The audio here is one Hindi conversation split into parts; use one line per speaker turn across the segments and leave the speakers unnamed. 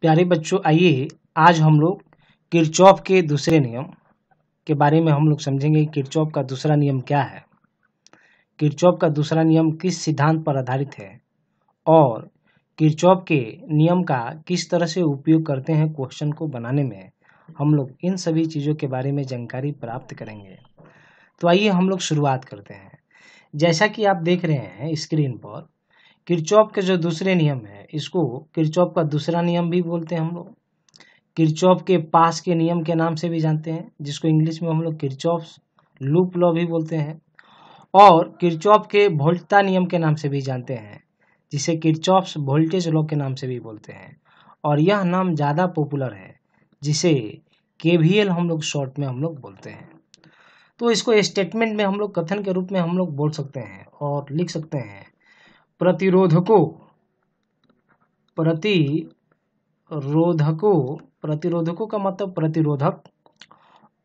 प्यारे बच्चों, आइए आज हम लोग किरचॉफ के दूसरे नियम के बारे में हम लोग समझेंगे। किरचॉफ का दूसरा नियम क्या है, किरचॉफ का दूसरा नियम किस सिद्धांत पर आधारित है और किरचॉफ के नियम का किस तरह से उपयोग करते हैं क्वेश्चन को बनाने में। हम लोग इन सभी चीज़ों के बारे में जानकारी प्राप्त करेंगे। तो आइए हम लोग शुरुआत करते हैं। जैसा कि आप देख रहे हैं स्क्रीन पर, किरचॉफ के जो दूसरे नियम है इसको किरचॉफ का दूसरा नियम भी बोलते हैं। हम लोग किरचॉफ के पास के नियम के नाम से भी जानते हैं, जिसको इंग्लिश में हम लोग किरचॉफ लूप लॉ भी बोलते हैं, और किरचॉफ के वोल्टता नियम के नाम से भी जानते हैं, जिसे किरचॉफ वोल्टेज लॉ के नाम से भी बोलते हैं। और यह नाम ज़्यादा पॉपुलर है, जिसे केवीएल हम लोग शॉर्ट में हम लोग बोलते हैं। तो इसको स्टेटमेंट में हम लोग कथन के रूप में हम लोग बोल सकते हैं और लिख सकते हैं। प्रतिरोधकों का मतलब प्रतिरोधक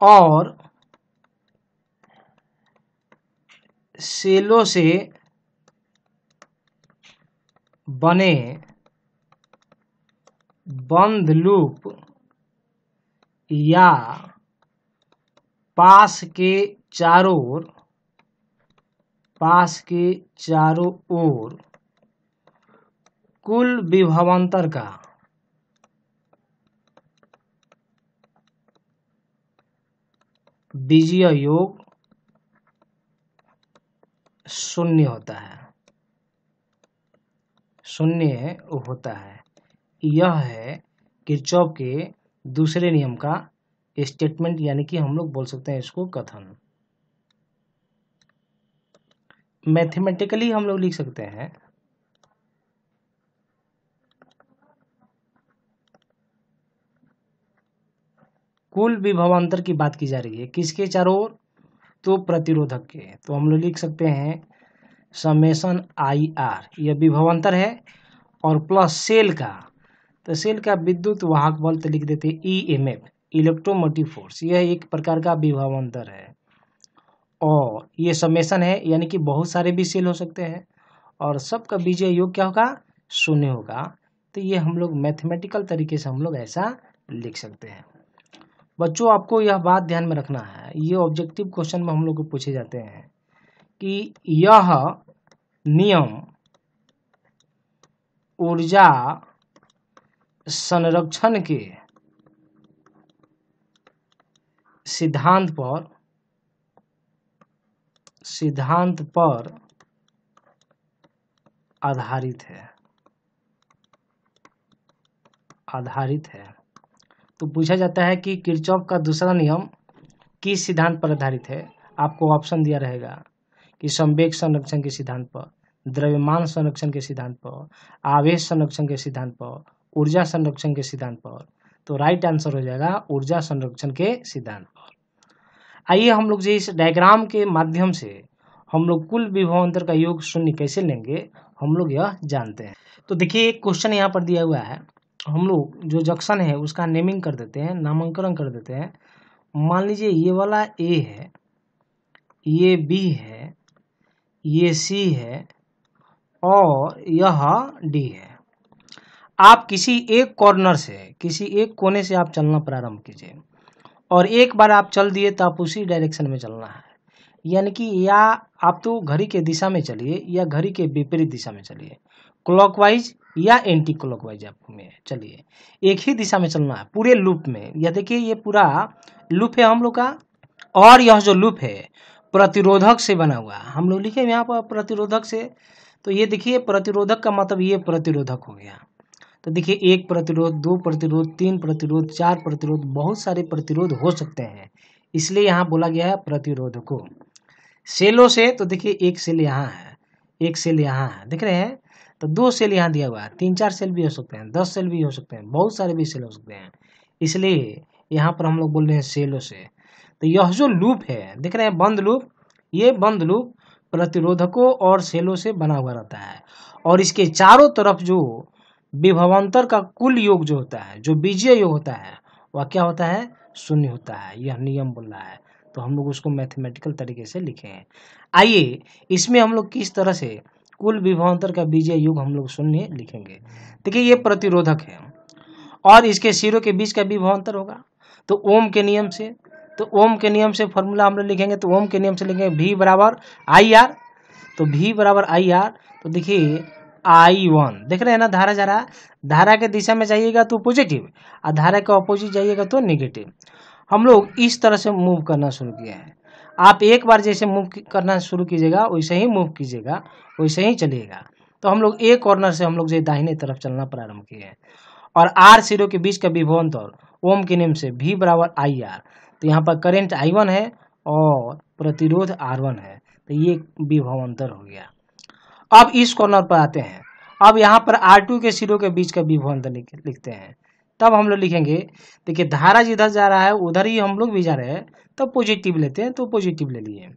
और सेलों से बने बंद लूप या पास के चारों ओर कुल विभवांतर का बीजीय योग शून्य होता है। यह है किरचॉफ के दूसरे नियम का स्टेटमेंट, यानी कि हम लोग बोल सकते हैं इसको कथन। मैथमेटिकली हम लोग लिख सकते हैं कुल विभवांतर की बात की जा रही है, किसके चारों ओर? तो प्रतिरोधक के। तो हम लोग लिख सकते हैं समेशन आई आर, यह विभवांतर है, और प्लस सेल का, तो सेल का विद्युत वाहक बल तो लिख देते ईएमएफ, इलेक्ट्रोमोटिव फोर्स, यह एक प्रकार का विभवांतर है। और ये समेशन है, यानी कि बहुत सारे भी सेल हो सकते हैं और सबका बीजीय योग क्या होगा? शून्य होगा। तो ये हम लोग मैथमेटिकल तरीके से हम लोग ऐसा लिख सकते हैं। बच्चों, आपको यह बात ध्यान में रखना है, ये ऑब्जेक्टिव क्वेश्चन में हम लोग को पूछे जाते हैं कि यह नियम ऊर्जा संरक्षण के सिद्धांत पर आधारित है। तो पूछा जाता है कि किरचॉफ का दूसरा नियम किस सिद्धांत पर आधारित है। आपको ऑप्शन दिया रहेगा कि संवेग संरक्षण के सिद्धांत पर, द्रव्यमान संरक्षण के सिद्धांत पर, आवेश संरक्षण के सिद्धांत पर, ऊर्जा संरक्षण के सिद्धांत पर। तो राइट आंसर हो जाएगा ऊर्जा संरक्षण के सिद्धांत पर। आइए हम लोग इस डायग्राम के माध्यम से हम लोग कुल विभवांतर का योग शून्य कैसे लेंगे, हम लोग यह जानते हैं। तो देखिए, एक क्वेश्चन यहाँ पर दिया हुआ है। हम लोग जो जंक्शन है उसका नेमिंग कर देते हैं, नामांकन कर देते हैं। मान लीजिए ये वाला ए है, ये बी है, ये सी है और यह डी है। आप किसी एक कॉर्नर से, किसी एक कोने से आप चलना प्रारंभ कीजिए और एक बार आप चल दिए तो आप उसी डायरेक्शन में चलना है। यानी कि या आप तो घड़ी के दिशा में चलिए या घड़ी के विपरीत दिशा में चलिए, क्लॉकवाइज या एंटी क्लॉकवाइज आप में चलिए, एक ही दिशा में चलना है पूरे लूप में। यह देखिए, ये पूरा लूप है हम लोग का, और यह जो लूप है प्रतिरोधक से बना हुआ है। हम लोग लिखे यहाँ पर प्रतिरोधक से। तो ये देखिए, प्रतिरोधक का मतलब ये प्रतिरोधक हो गया। तो देखिए, एक प्रतिरोध, दो प्रतिरोध, तीन प्रतिरोध, चार प्रतिरोध, बहुत सारे प्रतिरोध हो सकते हैं, इसलिए यहाँ बोला गया है प्रतिरोधकों। सेलों से, तो देखिए एक सेल यहाँ है, एक सेल यहाँ है, देख रहे हैं। तो दो सेल यहाँ दिया हुआ है, 3-4 सेल भी हो सकते हैं, 10 सेल भी हो सकते हैं, बहुत सारे भी सेल हो सकते हैं, इसलिए यहाँ पर हम लोग बोल रहे हैं सेलों से। तो यह जो लूप है, देख रहे हैं बंद लूप, ये बंद लूप प्रतिरोधकों और सेलों से बना हुआ रहता है, और इसके चारों तरफ जो विभवांतर का कुल योग जो होता है, जो बीजीय योग होता है, वह क्या होता है? शून्य होता है। यह नियम बोल रहा है, तो हम लोग उसको मैथमेटिकल तरीके से लिखे हैं। आइए इसमें हम लोग किस तरह से कुल विभवांतर का बीजीय योग हम लोग शून्य लिखेंगे। देखिए, ये प्रतिरोधक है और इसके सिरों के बीच का विभवांतर होगा। तो ओम के नियम से फॉर्मूला हम लोग लिखेंगे, तो ओम के नियम से लिखेंगे V बराबर आई आर। तो V बराबर आई आर, तो देखिए I1 देख रहे हैं ना, धारा जा रहा है, धारा के दिशा में जाइएगा तो पॉजिटिव और धारा के अपोजिट जाइएगा तो नेगेटिव। हम लोग इस तरह से मूव करना शुरू किए हैं। आप एक बार जैसे मूव करना शुरू कीजिएगा वैसे ही मूव कीजिएगा, वैसे ही चलिएगा। तो हम लोग एक कॉर्नर से हम लोग जो दाहिने तरफ चलना प्रारंभ किए हैं। और आर सिरों के बीच का विभवांतर ओम के नियम से V बराबर आई आर। तो यहाँ पर करंट I1 है और प्रतिरोध R1 है, तो ये विभवांतर हो गया। अब इस कॉर्नर पर आते हैं। अब यहाँ पर R2 के सिरों के बीच का विभवांतर लिखते हैं। तब हम लोग लिखेंगे, देखिए धारा जिधर जा रहा है उधर ही हम लोग भी जा रहे हैं, तब पॉजिटिव लेते हैं, तो पॉजिटिव ले लिए।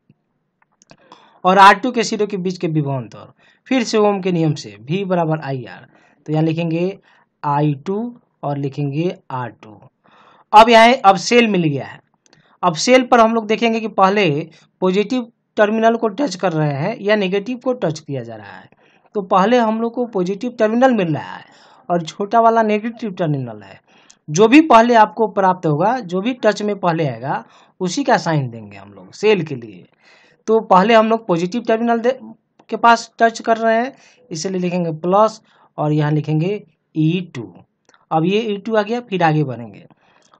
और R2 के सिरों के बीच के विभवांतर फिर से ओम के नियम से V बराबर आई आर। तो यहाँ लिखेंगे I2 और लिखेंगे R2। अब यहाँ अब सेल मिल गया है। अब सेल पर हम लोग देखेंगे कि पहले पॉजिटिव टर्मिनल को टच कर रहे हैं या नेगेटिव को टच किया जा रहा है। तो पहले हम लोग को पॉजिटिव टर्मिनल मिल रहा है और छोटा वाला नेगेटिव टर्मिनल है। जो भी पहले आपको प्राप्त होगा, जो भी टच में पहले आएगा, उसी का साइन देंगे हम लोग सेल के लिए। तो पहले हम लोग पॉजिटिव टर्मिनल के पास टच कर रहे हैं, इसलिए लिखेंगे प्लस और यहाँ लिखेंगे E2। अब ये E2 आ गया, फिर आगे बढ़ेंगे।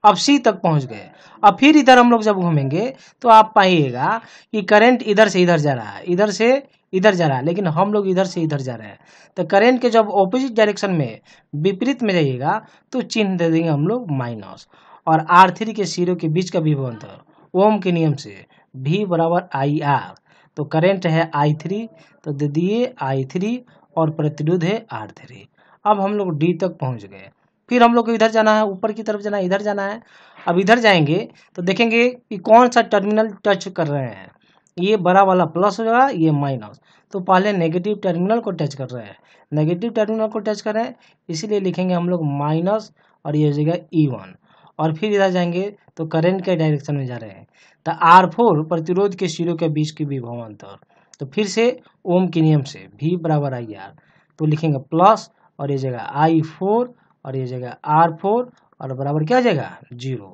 अब C तक पहुंच गए। अब फिर इधर हम लोग जब घूमेंगे तो आप पाइएगा कि करंट इधर से इधर जा रहा है, इधर से इधर जा रहा है, लेकिन हम लोग इधर से इधर जा रहे हैं। तो करंट के जब ऑपोजिट डायरेक्शन में विपरीत में जाइएगा तो चिन्ह दे देंगे हम लोग माइनस। और R3 के सिरों के बीच का विभवांतर ओम के नियम से V बराबर आई आर। तो करंट है I3, तो दे दिए I3 और प्रतिरोध है R3। अब हम लोग D तक पहुंच गए। फिर हम लोग को इधर जाना है, ऊपर की तरफ जाना है, इधर जाना है। अब इधर जाएंगे तो देखेंगे कि कौन सा टर्मिनल टच कर रहे हैं। ये बड़ा वाला प्लस हो जाएगा, ये माइनस। तो पहले नेगेटिव टर्मिनल को टच कर रहे हैं, नेगेटिव टर्मिनल को टच कर रहे हैं, इसीलिए लिखेंगे हम लोग माइनस और ये हो जाएगा E1। और फिर इधर जाएंगे तो करंट के डायरेक्शन में जा रहे हैं। तो R4 प्रतिरोध के सिरों के बीच की विभवांतर, तो फिर से ओम के नियम से V बराबर आई आर। तो लिखेंगे प्लस और ये जगह I4 और ये जगह R4 और बराबर क्या जाएगा 0।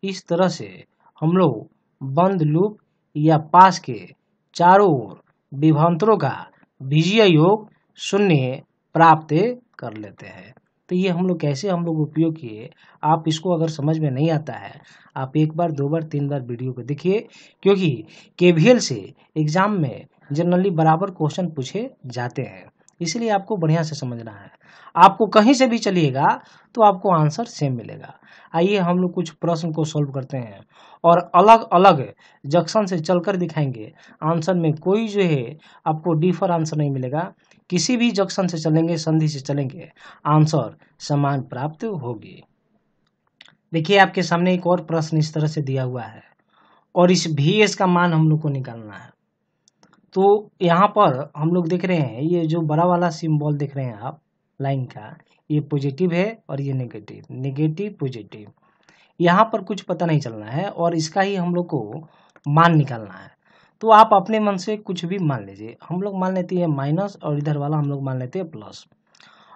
इस तरह से हम लोग बंद लूप या पास के चारों ओर विभवांतरों का बीजीय योग शून्य प्राप्त कर लेते हैं। तो ये हम लोग कैसे हम लोग उपयोग किए, आप इसको अगर समझ में नहीं आता है, आप एक बार, दो बार, तीन बार वीडियो को देखिए, क्योंकि केवीएल से एग्जाम में जनरली बराबर क्वेश्चन पूछे जाते हैं, इसलिए आपको बढ़िया से समझना है। आपको कहीं से भी चलिएगा तो आपको आंसर सेम मिलेगा। आइए हम लोग कुछ प्रश्न को सॉल्व करते हैं और अलग अलग जंक्शन से चलकर दिखाएंगे। आंसर में कोई जो है आपको डिफर आंसर नहीं मिलेगा, किसी भी जंक्शन से चलेंगे, संधि से चलेंगे, आंसर समान प्राप्त होगी। देखिए आपके सामने एक और प्रश्न इस तरह से दिया हुआ है और इस VS का मान हम लोग को निकालना है। तो यहाँ पर हम लोग देख रहे हैं, ये जो बड़ा वाला सिंबल देख रहे हैं आप लाइन का, ये पॉजिटिव है और ये नेगेटिव, नेगेटिव पॉजिटिव। यहाँ पर कुछ पता नहीं चलना है और इसका ही हम लोग को मान निकालना है। तो आप अपने मन से कुछ भी मान लीजिए। हम लोग मान लेते हैं माइनस और इधर वाला हम लोग मान लेते हैं प्लस।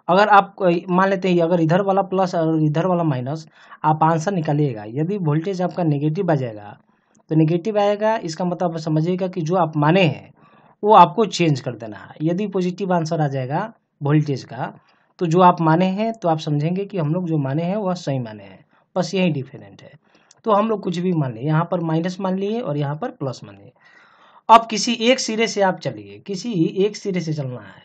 अगर आप मान लेते हैं अगर इधर वाला प्लस और इधर वाला माइनस, आप आंसर निकालिएगा। यदि वोल्टेज आपका नेगेटिव आ जाएगा तो नेगेटिव आएगा, इसका मतलब आप समझिएगा कि जो आप माने हैं वो आपको चेंज कर देना है। यदि पॉजिटिव आंसर आ जाएगा वोल्टेज का, तो जो आप माने हैं तो आप समझेंगे कि हम लोग जो माने हैं वह सही माने हैं, बस यही डिफरेंट है। तो हम लोग कुछ भी मान लिए, यहाँ पर माइनस मान लिए और यहाँ पर प्लस मान लिए। अब किसी एक सिरे से आप चलिए, किसी एक सिरे से चलना है।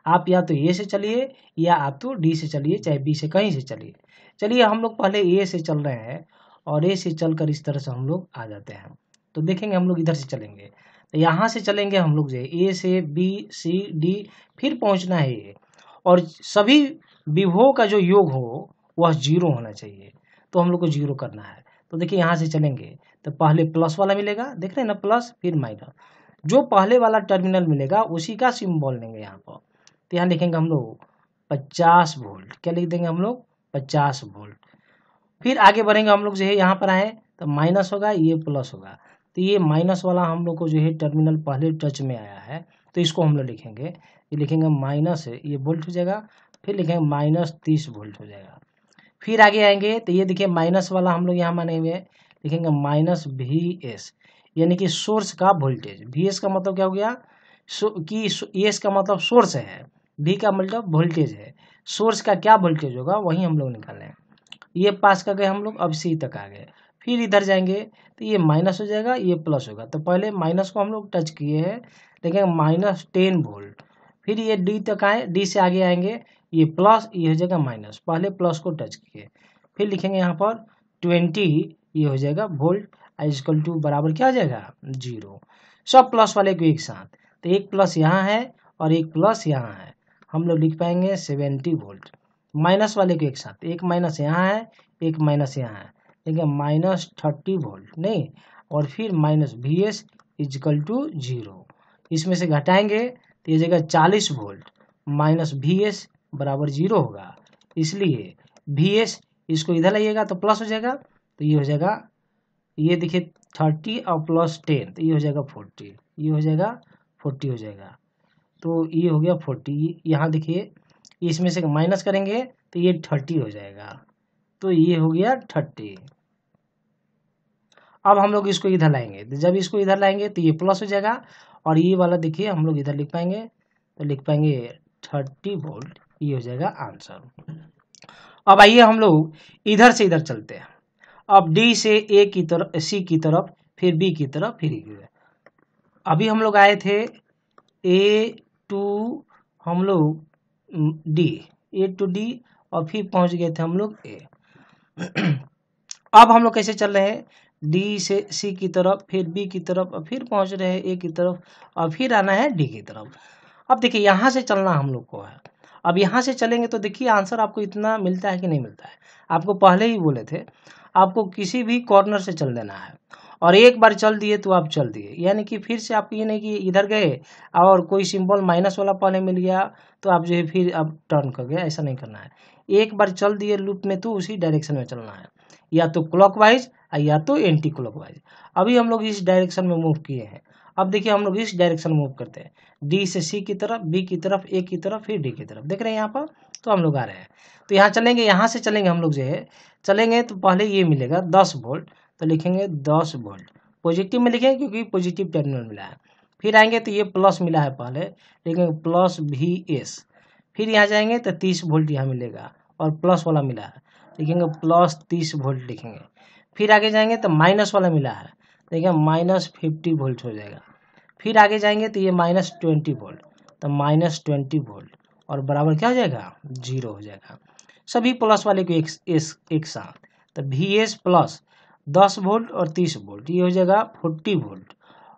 आप या तो ए से चलिए या आप तो डी से चलिए, चाहे बी से, कहीं से चलिए। चलिए हम लोग पहले ए से चल रहे हैं और ए से चलकर इस तरह से हम लोग आ जाते हैं। तो देखेंगे हम लोग इधर से चलेंगे, तो यहाँ से चलेंगे हम लोग जो ए से बी सी डी, फिर पहुँचना है ए, और सभी विभवों का जो योग हो वह 0 होना चाहिए। तो हम लोग को 0 करना है। तो देखिए यहाँ से चलेंगे तो पहले प्लस वाला मिलेगा, देख रहे हैं ना, प्लस फिर माइनस। जो पहले वाला टर्मिनल मिलेगा उसी का सिंबल लेंगे यहाँ पर। तो यहाँ लिखेंगे हम लोग 50 वोल्ट, क्या लिख देंगे हम लोग 50 वोल्ट। फिर आगे बढ़ेंगे हम लोग जो है, यहाँ पर आए तो माइनस होगा, ये प्लस होगा। तो ये माइनस वाला हम लोग को जो है टर्मिनल पहले टच में आया है, तो इसको हम लोग लिखेंगे, ये लिखेंगे माइनस, ये वोल्ट हो जाएगा। फिर लिखेंगे -30 वोल्ट हो जाएगा। फिर आगे आएंगे तो ये देखिए माइनस वाला हम लोग यहाँ माने हुए हैं, लिखेंगे माइनस VS, यानी कि सोर्स का वोल्टेज। VS का मतलब क्या हो गया कि एस का मतलब सोर्स है, V का मतलब वोल्टेज है। सोर्स का क्या वोल्टेज होगा वही हम लोग निकाले हैं। ये पास कर गए हम लोग, अब C तक आ गए। फिर इधर जाएंगे तो ये माइनस हो जाएगा, ये प्लस होगा। तो पहले माइनस को हम लोग टच किए हैं, देखेंगे -10 वोल्ट। फिर ये D तक आए, D से आगे आएंगे, ये प्लस, ये हो जाएगा माइनस। पहले प्लस को टच किए, फिर लिखेंगे यहाँ पर 20, ये हो जाएगा वोल्ट, इक्वल टू बराबर क्या हो जाएगा 0। सब प्लस वाले को एक साथ, तो एक प्लस यहाँ है और एक प्लस यहाँ है, हम लोग लिख पाएंगे 70 वोल्ट। माइनस वाले को एक साथ, एक माइनस यहाँ है, एक माइनस यहाँ है, ठीक है, -30 वोल्ट नहीं, और फिर -VS इक्वल टू 0। इसमें से घटाएंगे तो ये जगह 40 वोल्ट, -VS बराबर 0 होगा। इसलिए VS, इसको इधर लाइएगा तो प्लस हो जाएगा, तो ये हो जाएगा, ये देखिए 30 और +10, तो ये हो जाएगा 40, ये हो जाएगा 40 हो जाएगा। तो ये हो गया 40, यहाँ देखिए इसमें से माइनस करेंगे तो ये 30 हो जाएगा, तो ये हो गया 30। अब हम लोग इसको इधर लाएंगे, तो जब इसको इधर लाएंगे तो ये प्लस हो जाएगा, और ये वाला देखिए हम लोग इधर लिख पाएंगे, तो लिख पाएंगे 30 वोल्ट, ये हो जाएगा आंसर। अब आइए हम लोग इधर से इधर चलते हैं। अब D से A की तरफ, C की तरफ, फिर B की तरफ, फिर E की तरफ। अभी हम लोग आए थे A to हम लोग D, A to D, और फिर पहुंच गए थे हम लोग A। अब हम लोग कैसे चल रहे हैं, D से C की तरफ, फिर B की तरफ, और फिर पहुंच रहे हैं A की तरफ, और फिर आना है D की तरफ। अब देखिए यहाँ से चलना हम लोग को है। अब यहाँ से चलेंगे तो देखिए आंसर आपको इतना मिलता है कि नहीं मिलता है। आपको पहले ही बोले थे आपको किसी भी कॉर्नर से चल देना है, और एक बार चल दिए तो आप चल दिए, यानी कि फिर से आपको ये नहीं कि इधर गए और कोई सिंबल माइनस वाला पहले मिल गया तो आप जो है फिर अब टर्न कर गया, ऐसा नहीं करना है। एक बार चल दिए लूप में तो उसी डायरेक्शन में चलना है, या तो क्लॉकवाइज या तो एंटी क्लॉकवाइज। अभी हम लोग इस डायरेक्शन में मूव किए हैं, अब देखिए हम लोग इस डायरेक्शन मूव करते हैं, D से C की तरफ, B की तरफ, A की तरफ, फिर D की तरफ, देख रहे हैं यहाँ पर। तो हम लोग आ रहे हैं, तो यहाँ चलेंगे, यहाँ से चलेंगे हम लोग जो है, चलेंगे तो पहले ये मिलेगा 10 वोल्ट, तो लिखेंगे 10 वोल्ट, पॉजिटिव में लिखेंगे क्योंकि पॉजिटिव टर्मिनल मिला है। फिर आएंगे तो ये प्लस मिला है पहले, लिखेंगे +VS। फिर यहाँ जाएंगे तो 30 वोल्ट यहाँ मिलेगा, और प्लस वाला मिला है, लिखेंगे +30 वोल्ट लिखेंगे। फिर आगे जाएंगे तो माइनस वाला मिला है, देखिए -50 वोल्ट हो जाएगा। फिर आगे जाएंगे तो ये -20 वोल्ट, तो -20 वोल्ट, और बराबर क्या हो जाएगा 0 हो जाएगा। सभी प्लस वाले को एक साथ, तो VS प्लस 10 वोल्ट और 30 वोल्ट, ये हो जाएगा 40 वोल्ट,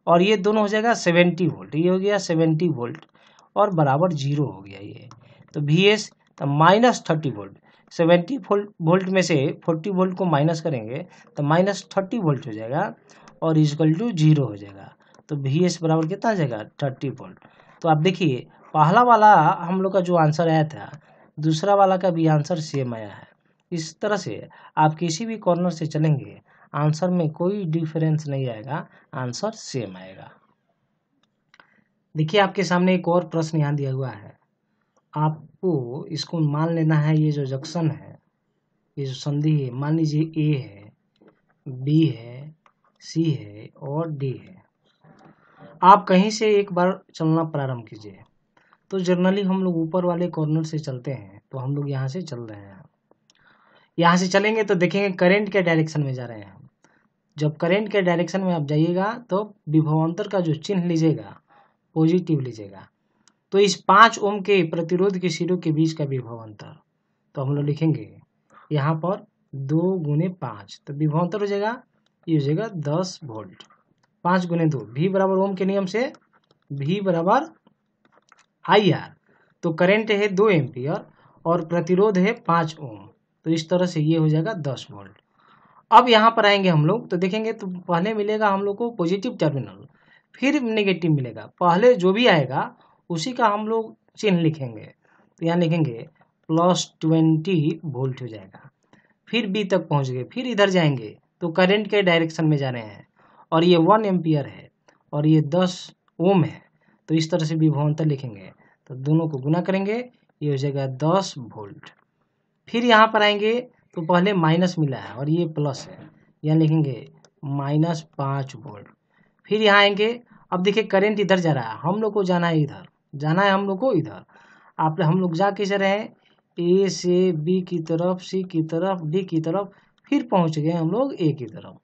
और ये दोनों हो जाएगा 70 वोल्ट, ये हो गया 70 वोल्ट, और बराबर 0 हो गया ये। तो VS तो -30 वोल्ट, 70 वोल्ट में से 40 वोल्ट को माइनस करेंगे तो -30 वोल्ट हो जाएगा, और इक्वल टू 0 हो जाएगा। तो VS बराबर कितना आ जाएगा 30 वोल्ट। तो आप देखिए पहला वाला हम लोग का जो आंसर आया था, दूसरा वाला का भी आंसर सेम आया है। इस तरह से आप किसी भी कॉर्नर से चलेंगे आंसर में कोई डिफरेंस नहीं आएगा, आंसर सेम आएगा। देखिए आपके सामने एक और प्रश्न यहाँ दिया हुआ है, आपको इसको मान लेना है, ये जो जंक्शन है, ये जो संधि है, मान लीजिए A है, B है, C है और D है। आप कहीं से एक बार चलना प्रारंभ कीजिए। तो जनरली हम लोग ऊपर वाले कॉर्नर से चलते हैं, तो हम लोग यहाँ से चल रहे हैं। यहाँ से चलेंगे तो देखेंगे करंट के डायरेक्शन में जा रहे हैं। जब करंट के डायरेक्शन में आप जाइएगा तो विभवांतर का जो चिन्ह लीजिएगा पॉजिटिव लीजिएगा। तो इस 5 ओम के प्रतिरोध के सिरों के बीच का विभवांतर, तो हम लोग लिखेंगे यहाँ पर 2 × 5, तो विभवांतर हो जाएगा, ये हो जाएगा 10 वोल्ट। 5 × 2, V बराबर ओम के नियम से V बराबर IR, तो करंट है 2 एम्पियर और प्रतिरोध है 5 ओम, तो इस तरह से ये हो जाएगा 10 वोल्ट। अब यहाँ पर आएंगे हम लोग तो देखेंगे तो पहले मिलेगा हम लोग को पॉजिटिव टर्मिनल, फिर नेगेटिव मिलेगा, पहले जो भी आएगा उसी का हम लोग चिन्ह लिखेंगे। तो यहाँ लिखेंगे +20 वोल्ट हो जाएगा। फिर B तक पहुँच गए, फिर इधर जाएंगे तो करंट के डायरेक्शन में जा रहे हैं, और ये 1 एम्पियर है और ये 10 ओम है, तो इस तरह से विभवांतर लिखेंगे। तो दोनों को गुना करेंगे, ये हो जाएगा 10 वोल्ट। फिर यहाँ पर आएंगे तो पहले माइनस मिला है और ये प्लस है, यहाँ लिखेंगे -5 वोल्ट। फिर यहाँ आएंगे, अब देखिए करंट इधर जा रहा है, हम लोग को जाना है इधर, जाना है हम लोग को इधर। हम लोग जा कैसे रहे, ए से बी की तरफ, सी की तरफ, डी की तरफ, फिर पहुंच गए हम लोग ए की तरफ।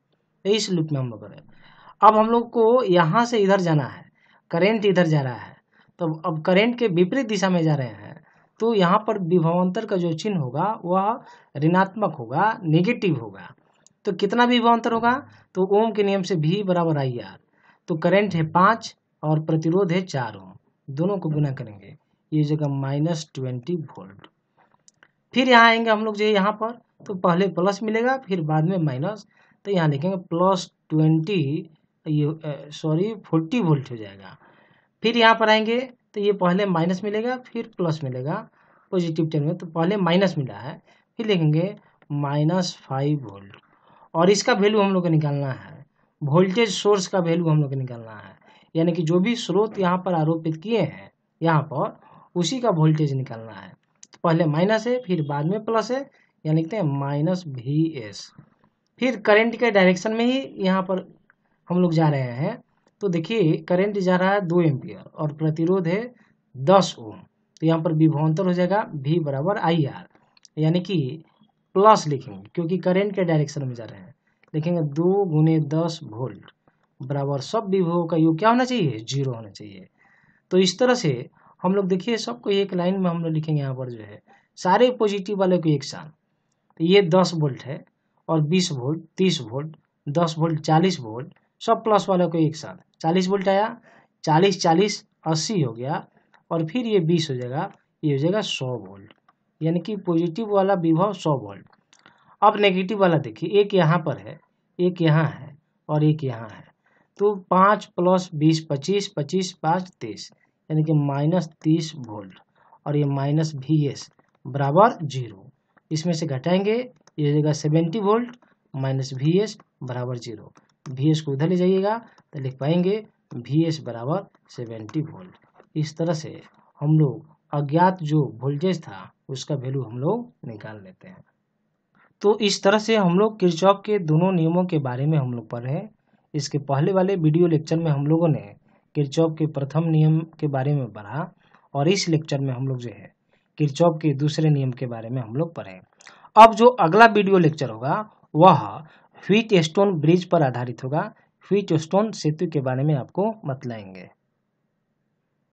इस लूप में हम लोग करें। अब हम लोग को यहाँ से इधर जाना है, करंट इधर जा रहा है, तो अब करंट के विपरीत दिशा में जा रहे हैं, तो यहाँ पर विभवांतर का जो चिन्ह होगा वह ऋणात्मक होगा, नेगेटिव होगा। तो कितना विभवांतर होगा, तो ओम के नियम से V बराबर IR। तो करंट है 5 और प्रतिरोध है 4 ओम, दोनों को गुना करेंगे, ये जगह -20 वोल्ट। फिर यहाँ आएंगे हम लोग जो यहाँ पर, तो पहले प्लस मिलेगा फिर बाद में माइनस, तो यहाँ लिखेंगे +40 वोल्ट हो जाएगा। फिर यहाँ पर आएंगे तो ये पहले माइनस मिलेगा फिर प्लस मिलेगा पॉजिटिव टर्म में, तो पहले माइनस मिला है, फिर लिखेंगे -5 वोल्ट। और इसका वैल्यू हम लोग को निकालना है, वोल्टेज सोर्स का वैल्यू हम लोग को निकालना है, यानी कि जो भी स्रोत यहाँ पर आरोपित किए हैं यहाँ पर, उसी का वोल्टेज निकालना है। तो पहले माइनस है फिर बाद में प्लस है, यहाँ लिखते हैं -VS। फिर करंट के डायरेक्शन में ही यहाँ पर हम लोग जा रहे हैं, तो देखिए करंट जा रहा है 2 एम्पियर और प्रतिरोध है 10 ओम, तो यहाँ पर विभवांतर हो जाएगा V बराबर IR, यानी कि प्लस लिखेंगे क्योंकि करंट के डायरेक्शन में जा रहे हैं, लिखेंगे 2 × 10 वोल्ट बराबर सब विभवों का योग क्या होना चाहिए, 0 होना चाहिए। तो इस तरह से हम लोग देखिए सबको एक लाइन में हम लोग लिखेंगे, यहाँ पर जो है सारे पॉजिटिव वाले को एक साथ, तो ये 10 वोल्ट है और 20 वोल्ट, 30 वोल्ट, 10 वोल्ट, 40 वोल्ट, सब प्लस वाले को एक साथ। 40 वोल्ट आया, 40 40 80 हो गया, और फिर ये 20 हो जाएगा, ये हो जाएगा 100 वोल्ट, यानी कि पॉजिटिव वाला विभव 100 वोल्ट। अब नेगेटिव वाला देखिए, एक यहाँ पर है, एक यहाँ है और एक यहाँ है, तो 5 + 20 25, 25 5 23, यानी कि -30 वोल्ट, और ये -VS बराबर 0। इसमें से घटाएंगे, ये हो जाएगा 70 वोल्ट -VS बराबर 0। VS को उधर ले जाइएगा तो लिख पाएंगे VS बराबर 70 वोल्ट। इस तरह से हम लोग अज्ञात जो वोल्टेज था उसका वैल्यू हम लोग निकाल लेते हैं। तो इस तरह से हम लोग किरचॉफ के दोनों नियमों के बारे में हम लोग पढ़े हैं। इसके पहले वाले वीडियो लेक्चर में हम लोगों ने किरचॉफ के प्रथम नियम के बारे में पढ़ा, और इस लेक्चर में हम लोग जो है किरचॉफ के दूसरे नियम के बारे में हम लोग पढ़े। अब जो अगला वीडियो लेक्चर होगा वह व्हीटस्टोन ब्रिज पर आधारित होगा। व्हीटस्टोन सेतु के बारे में आपको बतलाएंगे।